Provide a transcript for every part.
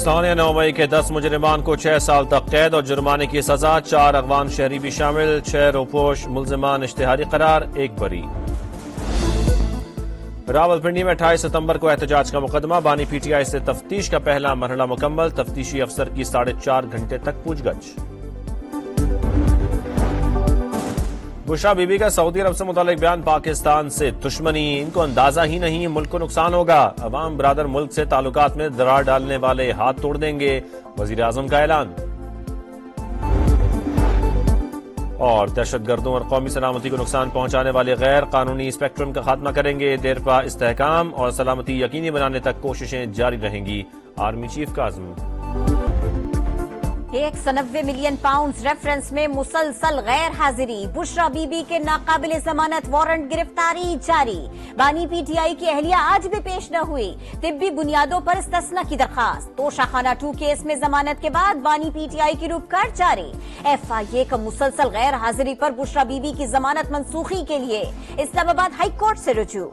پاکستان 9 مئی کے 10 مجرمان کو 6 سال تک قید اور جرمانے کی سزا، 4 افغان شہری بھی شامل، 6 روپوش ملزمان اشتہاری قرار، 1 بری۔ راولپنڈی میں 28 ستمبر کو احتجاج کا مقدمہ، بانی پی ٹی آئی سے تفتیش کا پہلا مرحلہ مکمل، تفتیشی افسر کی 4.5 گھنٹے تک پوچھ گچھ۔ بشرا بی بی کا سعودی عرب سے متعلق بیان، پاکستان سے دشمنی، ان کو اندازہ ہی نہیں ملک کو نقصان ہوگا، عوام برادر ملک سے تعلقات میں درار ڈالنے والے ہاتھ توڑ دیں گے، وزیر اعظم کا اعلان۔ اور دہشت گردوں اور قومی سلامتی کو نقصان پہنچانے والے غیر قانونی اسپیکٹرم کا خاتمہ کریں گے، دیرپا استحکام اور سلامتی یقینی بنانے تک کوششیں جاری رہیں گی، آرمی چیف کا عزم۔ 190 ملین پاؤنڈز ریفرنس میں مسلسل غیر حاضری، بشرا بی بی کے ناقابل ضمانت وارنٹ گرفتاری جاری، بانی پی ٹی آئی کی اہلیہ آج بھی پیش نہ ہوئی، طبی بنیادوں پر استثناء کی درخواست، توشہ خانہ 2 کیس میں ضمانت کے بعد بانی پی ٹی آئی کی روپکار جاری، ایف آئی اے کا مسلسل غیر حاضری پر بشرا بی بی کی ضمانت منسوخی کے لیے اسلام آباد ہائی کورٹ سے رجوع۔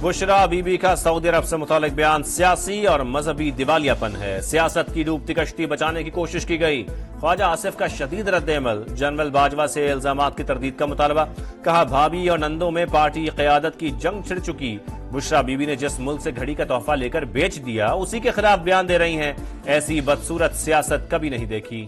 بشرا بی بی کا سعودی عرب سے متعلق بیان سیاسی اور مذہبی دیوالیہ پن ہے، سیاست کی ڈوبتی کشتی بچانے کی کوشش کی گئی، خواجہ آصف کا شدید رد عمل، جنرل باجوہ سے الزامات کی تردید کا مطالبہ، کہا بھابھی اور نندوں میں پارٹی قیادت کی جنگ چھڑ چکی، بشرا بی بی نے جس ملک سے گھڑی کا تحفہ لے کر بیچ دیا اسی کے خلاف بیان دے رہی ہیں، ایسی بدصورت سیاست کبھی نہیں دیکھی۔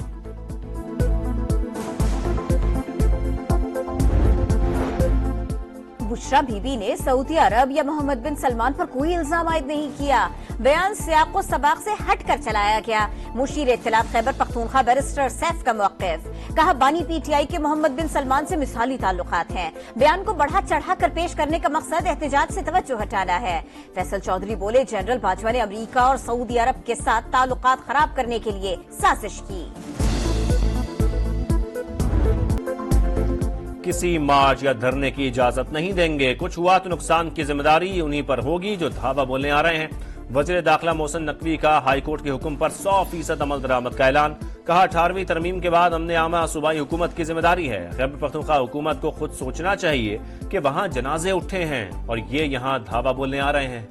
بشرا بی بی نے سعودی عرب یا محمد بن سلمان پر کوئی الزام عائد نہیں کیا، بیان سیاق و سباق سے ہٹ کر چلایا گیا، مشیر اطلاعات خیبر پختونخوا بیرسٹر سیف کا موقف، کہا بانی پی ٹی آئی کے محمد بن سلمان سے مثالی تعلقات ہیں، بیان کو بڑھا چڑھا کر پیش کرنے کا مقصد احتجاج سے توجہ ہٹانا ہے۔ فیصل چودھری بولے جنرل باجوہ نے امریکہ اور سعودی عرب کے ساتھ تعلقات خراب کرنے کے لیے سازش کی۔ کسی مارچ یا دھرنے کی اجازت نہیں دیں گے، کچھ ہوا تو نقصان کی ذمہ داری انہی پر ہوگی جو دھاوا بولنے آ رہے ہیں، وزیر داخلہ محسن نقوی کا ہائی کورٹ کے حکم پر 100% عمل درآمد کا اعلان، کہا 18ویں ترمیم کے بعد امن عامہ صوبائی حکومت کی ذمہ داری ہے، خیبر پختونخوا حکومت کو خود سوچنا چاہیے کہ وہاں جنازے اٹھے ہیں اور یہ یہاں دھاوا بولنے آ رہے ہیں۔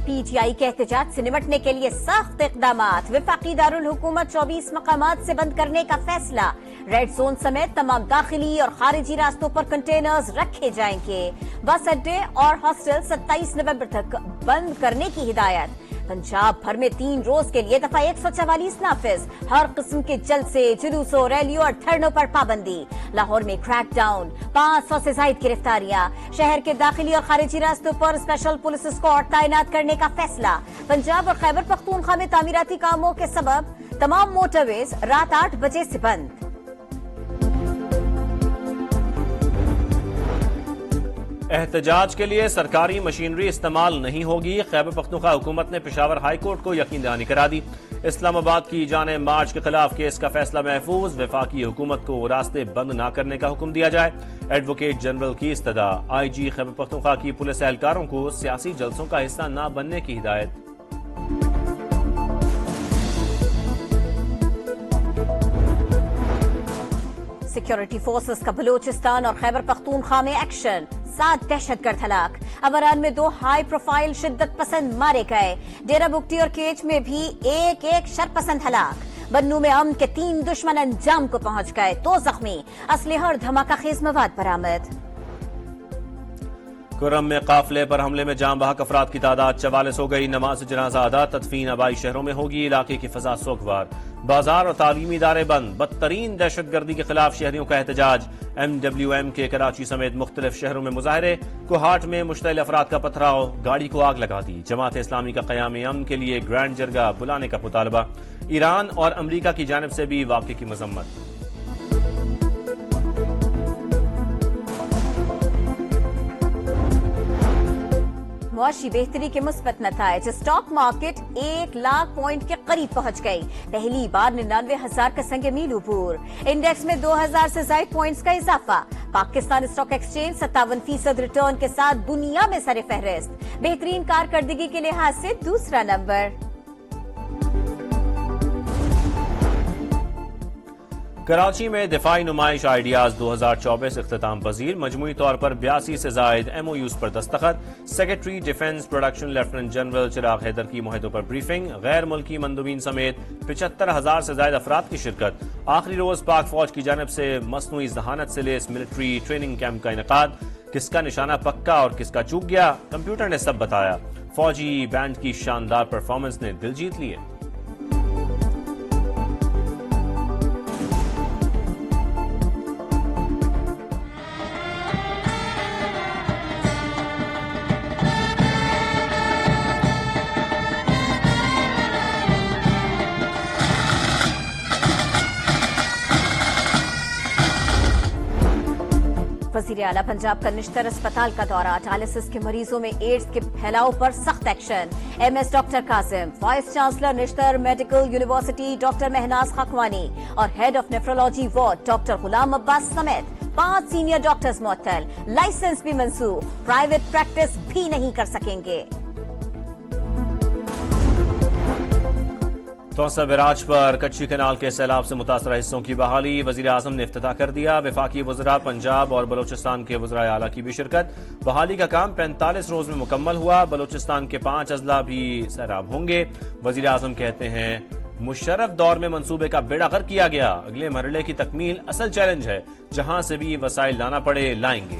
پی ٹی آئی کے احتجاج سے نمٹنے کے لیے سخت اقدامات، وفاقی دارالحکومت 24 مقامات سے بند کرنے کا فیصلہ، ریڈ زون سمیت تمام داخلی اور خارجی راستوں پر کنٹینرز رکھے جائیں گے، بس اڈے اور ہاسٹل 27 نومبر تک بند کرنے کی ہدایت، پنجاب بھر میں 3 روز کے لیے دفعہ 144 نافذ، ہر قسم کے جلسے، جلوسوں، ریلیوں اور دھرنوں پر پابندی، لاہور میں کریک ڈاؤن، 500 سے زائد گرفتاریاں، شہر کے داخلی اور خارجی راستوں پر اسپیشل پولیس اسکواڈ تعینات کرنے کا فیصلہ، پنجاب اور خیبر پختونخوا میں تعمیراتی کاموں کے سبب تمام موٹر ویز رات 8 بجے سے بند۔ احتجاج کے لیے سرکاری مشینری استعمال نہیں ہوگی، خیبر پختونخوا حکومت نے پشاور ہائی کورٹ کو یقین دہانی کرا دی، اسلام آباد کی جانب مارچ کے خلاف کیس کا فیصلہ محفوظ، وفاقی حکومت کو راستے بند نہ کرنے کا حکم دیا جائے، ایڈوکیٹ جنرل کی استدعا، آئی جی خیبر پختونخوا کی پولیس اہلکاروں کو سیاسی جلسوں کا حصہ نہ بننے کی ہدایت۔ سیکیورٹی فورسز کا بلوچستان اور خیبر پختونخوا میں ایکشن، 7 دہشت گرد ہلاک، ابران میں 2 ہائی پروفائل شدت پسند مارے گئے، ڈیرہ بگٹی اور کیچ میں بھی ایک شرپسند ہلاک، بنو میں امن کے 3 دشمن انجام کو پہنچ گئے، 2 زخمی، اسلحہ اور دھماکہ خیز مواد برآمد۔ کرم میں قافلے پر حملے میں جاں بحق افراد کی تعداد 44 ہو گئی، نماز جنازہ ادا، تدفین آبائی شہروں میں ہوگی، علاقے کی فضا سوگوار، بازار اور تعلیمی ادارے بند، بدترین دہشت گردی کے خلاف شہریوں کا احتجاج، ایم ڈبلیو ایم کے کراچی سمیت مختلف شہروں میں مظاہرے، کوہاٹ میں مشتعل افراد کا پتھراؤ، گاڑی کو آگ لگا دی، جماعت اسلامی کا قیام امن کے لیے گرینڈ جرگہ بلانے کا مطالبہ، ایران اور امریکہ کی جانب سے بھی واقعے کی مذمت۔ معاشی بہتری کے مثبت نتائج، اسٹاک مارکیٹ 1 لاکھ پوائنٹ کے قریب پہنچ گئی، پہلی بار 99,000 کا سنگ میل عبور، انڈیکس میں 2,000 سے زائد پوائنٹس کا اضافہ، پاکستان اسٹاک ایکسچینج 57% ریٹرن کے ساتھ دنیا میں سر فہرست، بہترین کارکردگی کے لحاظ سے دوسرا نمبر۔ کراچی میں دفاعی نمائش آئیڈیاز 2024 اختتام پذیر، مجموعی طور پر 82 سے زائد MOUs پر دستخط۔ Secretary defence production lieutenant general چراغ حیدر کی معاہدوں پر بریفنگ، غیر ملکی مندوبین سمیت 75,000 سے زائد افراد کی شرکت۔ آخری روز پاک فوج کی جانب سے مصنوعی ذہانت سے لیس ملٹری ٹریننگ کیمپ کا انعقاد، کس کا نشانہ پکا اور کس کا چوک گیا، کمپیوٹر نے سب بتایا۔ فوجی بینڈ کی شاندار پرفارمنس نے دل جیت لیے۔ وزیر اعلیٰ پنجاب کا نشتر اسپتال کا دورہ، ڈائلسس کے مریضوں میں ایڈز کے پھیلاؤ پر سخت action. MS doctor Qasim, vice chancellor Nishtar medical university doctor Mahnaz Khakwani اور head of nephrology ward doctor Ghulam Abbas سمیت 5 سینئر ڈاکٹرز معطل، لائسنس بھی منسوخ، پرائیویٹ پریکٹس بھی نہیں کر سکیں گے۔ توسا بیراج پر کچی کنال کے سیلاب سے متاثرہ حصوں کی بحالی، وزیر اعظم نے افتتاح کر دیا۔ وفاقی وزراء پنجاب اور بلوچستان کے وزرائے اعلیٰ کی بھی شرکت۔ بحالی کا کام 45 روز میں مکمل ہوا، بلوچستان کے 5 اضلاع بھی سیراب ہوں گے۔ وزیر اعظم کہتے ہیں مشرف دور میں منصوبے کا بیڑا غرق کیا گیا، اگلے مرحلے کی تکمیل اصل چیلنج ہے، جہاں سے بھی وسائل لانا پڑے لائیں گے۔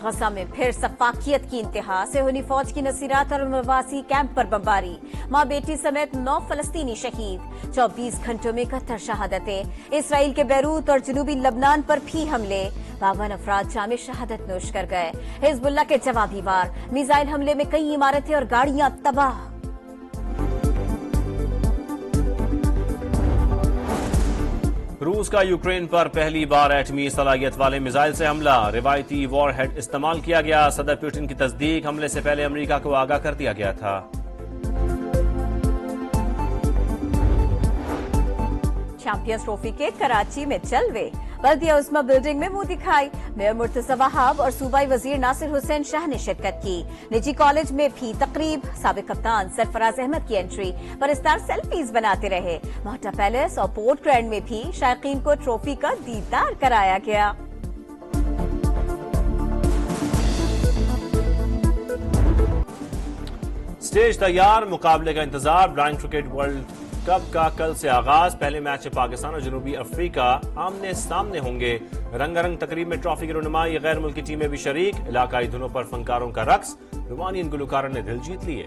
غزہ میں پھر سفاکیت کی انتہا، صہیونی فوج کی نصیرات اور مواسی کیمپ پر بمباری، ماں بیٹی سمیت 9 فلسطینی شہید، 24 گھنٹوں میں 71 شہادتیں۔ اسرائیل کے بیروت اور جنوبی لبنان پر بھی حملے، 52 افراد جامع شہادت نوش کر گئے۔ حزب اللہ کے جوابی وار، میزائل حملے میں کئی عمارتیں اور گاڑیاں تباہ۔ روس کا یوکرین پر پہلی بار ایٹمی صلاحیت والے میزائل سے حملہ، روایتی وار ہیڈ استعمال کیا گیا۔ صدر پوٹن کی تصدیق، حملے سے پہلے امریکہ کو آگاہ کر دیا گیا تھا۔ چیمپئنز ٹرافی کے کراچی میں جلوے، بلدیہ عظمیٰ بلڈنگ میں منہ دکھائی، میئر مرتضی وہاب اور صوبائی وزیر ناصر حسین شاہ نے شرکت کی۔ نجی کالج میں بھی تقریب، سابق کپتان سرفراز احمد کی انٹری، پرستار سیلفیز بناتے رہے۔ مہٹا پیلس اور پورٹ گرینڈ میں بھی شائقین کو ٹرافی کا دیدار کرایا گیا۔ سٹیج تیار، مقابلے کا انتظار۔ بلائنڈ کرکٹ ورلڈ کپ کا کل سے آغاز، پہلے میچ پاکستان اور جنوبی افریقہ آمنے سامنے ہوں گے۔ رنگا رنگ تقریب میں ٹرافی کی رونمائی، غیر ملکی ٹیمیں بھی شریک، علاقائی دھنوں پر فنکاروں کا رقص، رومانین گلوکاروں نے دل جیت لیے۔